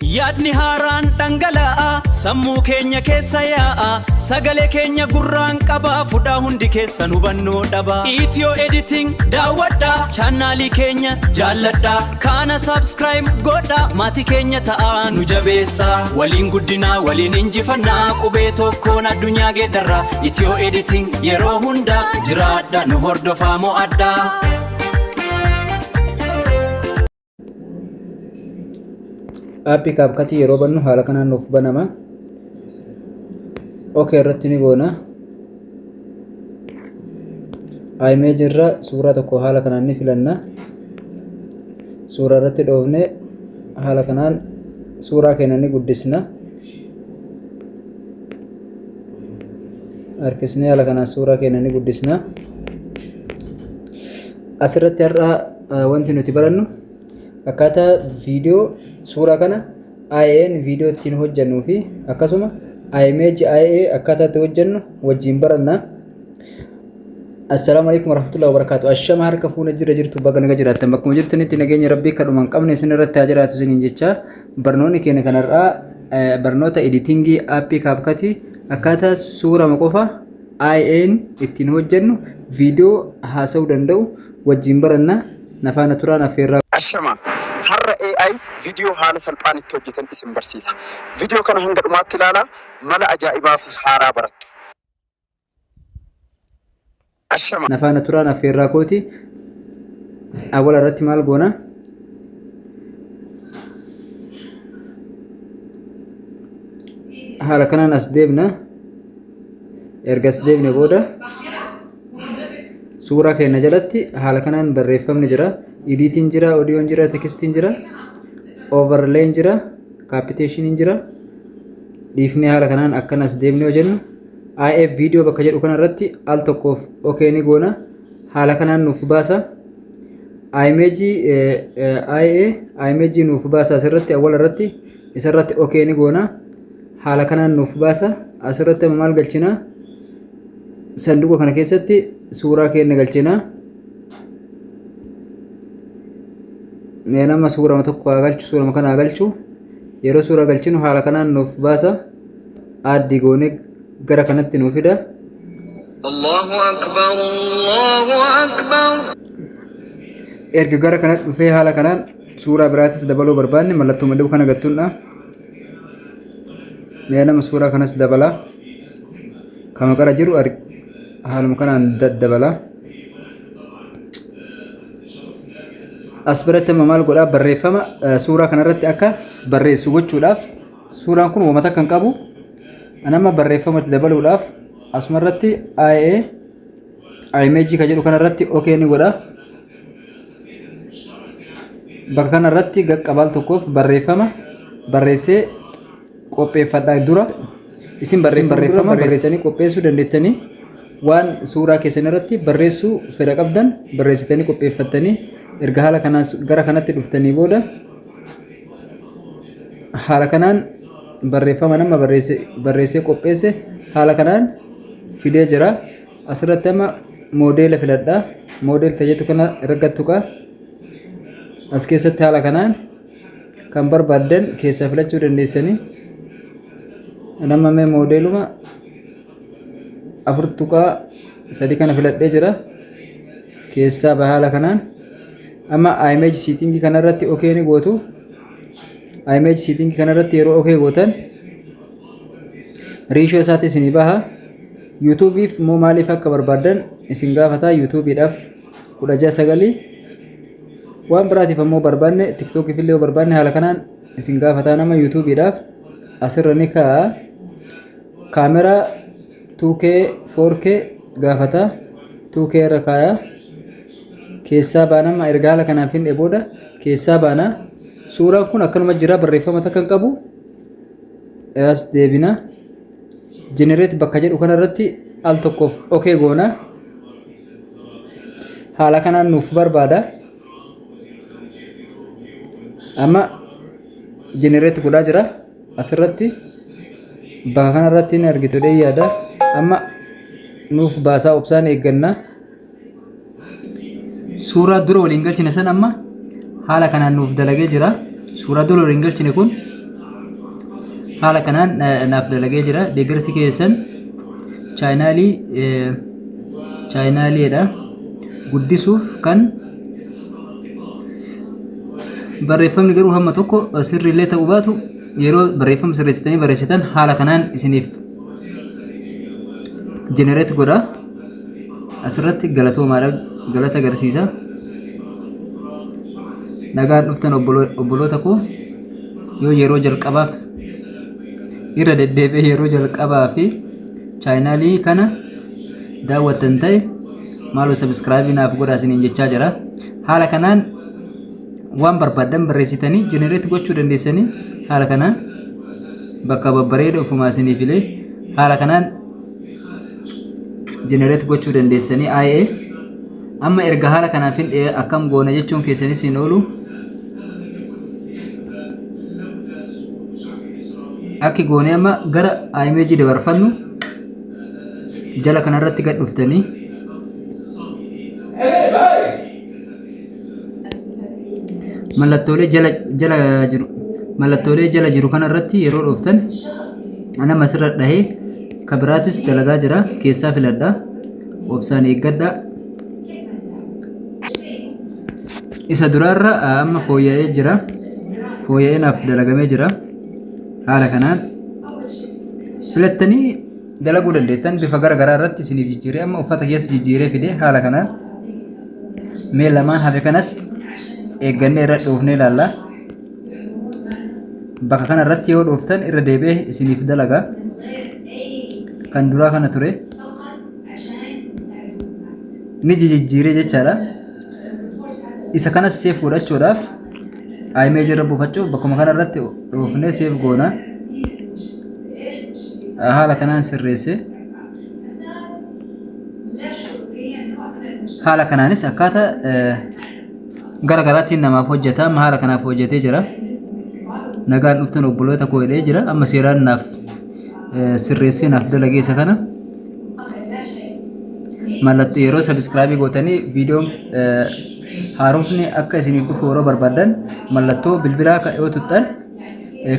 Yaadni haaraan dhangala'aa sammuu keenya keessa yaa'a sagalee keenya gurraan qabaa fudhaa hundi keessan hubannoo dhabaa Itiyoo editing daawwadhaa chaanaalii keenya jaalladhaa kana subscribe godhaa maatii keenya ta'aa nu jabeessaa waliin guddinaa waliin injifannaa qubee tokkoon addunyaa geeddarraa Itiyoo editing yeroo hundaa jiraadhaa nu hordofaa mo'adhaa. Aappii CapCut yeroo bannu haala kanaan nuuf banama. Okay irratti ni goona. Image irra suuraa tokko haala kanaan ni filanna. Suuraa irratti dhoofne haala kanaan suuraa keenya ni guddisna. Harkisnee haala kanaan suuraa keenya ni guddisna. Asirratti har'a wanti nuti barannu akkaataa viidiyoo suuraa kana IAN viidiyoo ittiin hojjannuu fi akkasuma image IA akkaataa itti hojjannu wajjin baranna. Assalaamu alaykum warahmatullahi wabarakatuh. Ashama harka fuuna jirtu baga naga jiraattan bakkuma jirtanitti nageenya rabbii kadhumaan qabne isin irratti haa jiraatu isiniin jecha barnoonni keenya kanarraa barnoota editingii aappii CapCut akkaataa suuraa qofa IAN ittiin hojjannu viidiyoo haasa'uu danda'u wajjin baranna. Nafaana turaan affeerraa. Ashama har'a AI viidiyoo haala salphaan itti hojjetan isin barsiisa. Viidiyoo kana hanga dhumaatti ilaalaa mala ajaa'ibaa fi haaraa barattu. Ashama nafaana turaan affeerraa kooti awwala irratti maal goona haala kanaan as deebna erga as deebne booda suuraa keenya jalatti haala kanaan barreeffamni jira editiin jira audiyoon jira tekstiin jira overlayin jira capitationiin jira dhiifnee haala kanaan akkanas deemnee jennu IF video bakka jedhu kana irratti al tokkoof okay ni goona haala kanaan nuuf baasa image image nuuf baasa asirratti awwal irratti isarratti okay ni goona haala kanaan nuuf baasa asirratti maal galchina sanduuqa kana keessatti suuraa keenya galchina mee nama suuraa tokko galchu suuraa kana galchu yeroo suuraa galchinu haala kanaan nuuf baasa addi goone gara kanatti nuuf fida Allahu akbar Allahu akbar erga gara kanatti dhufee haala kanaan suuraa biraatis dabaluu barbaanne mallattoo madduu kana gattuudha mee nama suuraa kanas dabala kama qara jiru haaluma kanaan daddabala as biratti maal godhaa barreeffama suuraa kanarratti akka barreessu gochuudhaaf suuraan kun wamata kan qabu anama barreeffama itti dabaluudhaaf asuma irratti image ka jedhu kanarratti okay ni godha bakka kanarratti qabaal tokkoof barreeffama barreessee qopheeffadhaa dura isin barreeffama barreessanii qopheessuu dandeettanii waan suuraa keessan irratti barreessuu fedha qabdan barreessitanii qopheeffattanii erga haala kanaan gara kanatti dhuftanii booda haala kanaan barreeffama nama barreessee qopheesse haala kanaan fidee jira asirratti amma moodeela filadhaa moodeel tajaajila kana ergattu as keessatti haala kanaan kan barbaaddan keessaa filachuu dandeessanii nama mee moodeeluma afur tuqaa sadii kana filadhee jira keessaa bahaala kanaan amma image setting kana irratti okay ni gootu image setting kana irratti yeroo okay gootan ratio isaati isin baha YouTube if moo maaliif akka barbaadan isin gaafata YouTube dhaaf 16 waan biraatiif ammoo barbaanne TikTok illee barbaanne haala kanaan isin gaafata nama YouTube dhaaf asirra ni kaa kamera 2K 4K gaafata 2K irra kaaya keessaa baanama erga haala kanaan finne booda keessaa baana suuraan kun akkanuma jira barreeffama takka qabu as deebina generate bakka jedhu kana irratti al tokkoof okay goona haala kanaan nuuf barbaada amma generate godhaa jira asirratti bakka kana irratti ni argitu yaada amma nuuf baasaa obsaan eegganna suuraa dura waliin galchine san amma haala kanaan nuuf dalagee jira suuraa dura waliin galchine kun haala kanaan naaf dalagee jira. Deeggarsi keessan chaayinaaliidha guddisuuf kan barreeffamni garuu hamma tokko sirriillee ta'uu baatu yeroo barreeffama sirreessitanii barreessitan haala kanaan isiniif generate godha. Asirratti galatoomaadha, galata agarsiisa. Nagaan dhuftan obboloota koo. Yoo yeroo jalqabaaf irra deddeebi'ee yeroo jalqabaa fi chaayinaalii kana daawwattan ta'e maaloo subscribe naaf godhaa isiniin jechaa jira. Haala kanaan waan barbaadan barreessitanii generate gochuu dandeessanii haala kanaan bakka babbareeda ofumaa isiniif illee haala kanaan generate gochuu dandeessanii IA amma erga haala kanaafin akkam goona jechuun keessanis hin oolu. Akki goonee amma gara image dabarfannu jala kanarratti gad dhuftanii mallattoolee jala jiru kanarratti yeroo dhuftan ana masirra dhahee kabiraatis dalagaa jira keessaa filadha obsaan eeggadha. Isa duraarra amma fooyya'ee jira, fooyya'ee naaf dalagamee jira. Haala kanaan filattanii dalaguu dandeettan bifa garagaraa irratti isiniif jijjiiree amma uffata keessa jijjiiree fidee haala kanaan mee lamaan hafe kanas eeggannee irra dhoofnee ilaalla. Bakka kana irratti yoo dhooftan irra deebi'ee isiniif dalaga. Kan duraa kana ture ni jijjiiree jechaadha. Isa kanas seef godhachuudhaaf image irra buufachuuf bakkuma kana irratti dhoofnee seef goona. Haala kanaan sirreesse. Haala kanaanis akkaataa garagaraattiin namaaf hojjeta. Amma haala kanaaf hojjetee jira. Nagaan dhuftan obboloota koo jedhee jira. Amma seeraan naaf sirreessee naaf dalagee isa kana. Mallattoo yeroo subscribe gootanii viidiyoon haaromsni akka isiniif dhufu yeroo barbaadan mallattoo bilbilaa yoo tuttan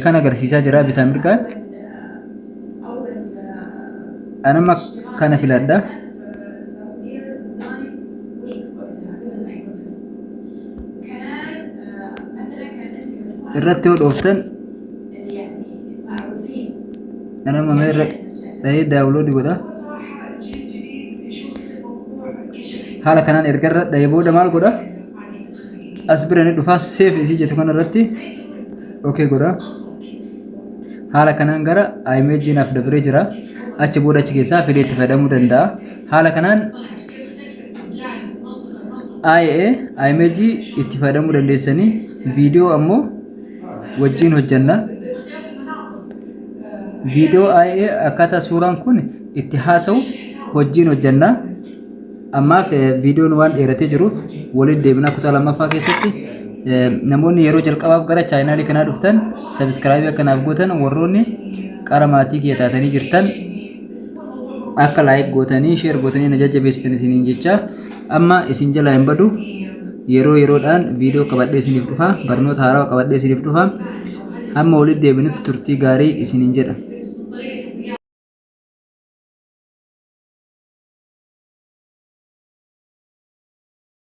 kan agarsiisaa jira bitaa mirgaan. Anama kana filadha. Irratti yoo dhooftan anama meerra dhahee daawuloodi godha. Haala kanaan erga irra dhahee booda maal godha? As bira ni dhufa seef isii jettu kana irratti okay godha. Haala kanaan gara image naaf dabree jira. Achi booda achi keessaa fedhee itti fayyadamuu danda'a. Haala kanaan image itti fayyadamuu dandeessanii viidiyoo ammoo wajjin hojjanna. Viidiyoo akkaataa suuraan kun itti haasa'u wajjin hojjanna. Ammaaf viidiyoon waan dheeratee jiruuf waliin deebina kutaa lammaffaa keessatti. Namoonni yeroo jalqabaaf gara chaayinaalii kanaa dhuftan subscribe akkanaaf gootan warroonni qara maatii kee taatanii jirtan akka like gootanii share gootanii na jajjabeessitan isiniin jecha amma isin jalaa hin badu. Yeroo yeroodhaan viidiyoo qabadhee isiniif dhufa, barnoota haarawaa qabadhee isiniif dhufa. Amma waliin deebinutti turtii gaarii isiniin jedha.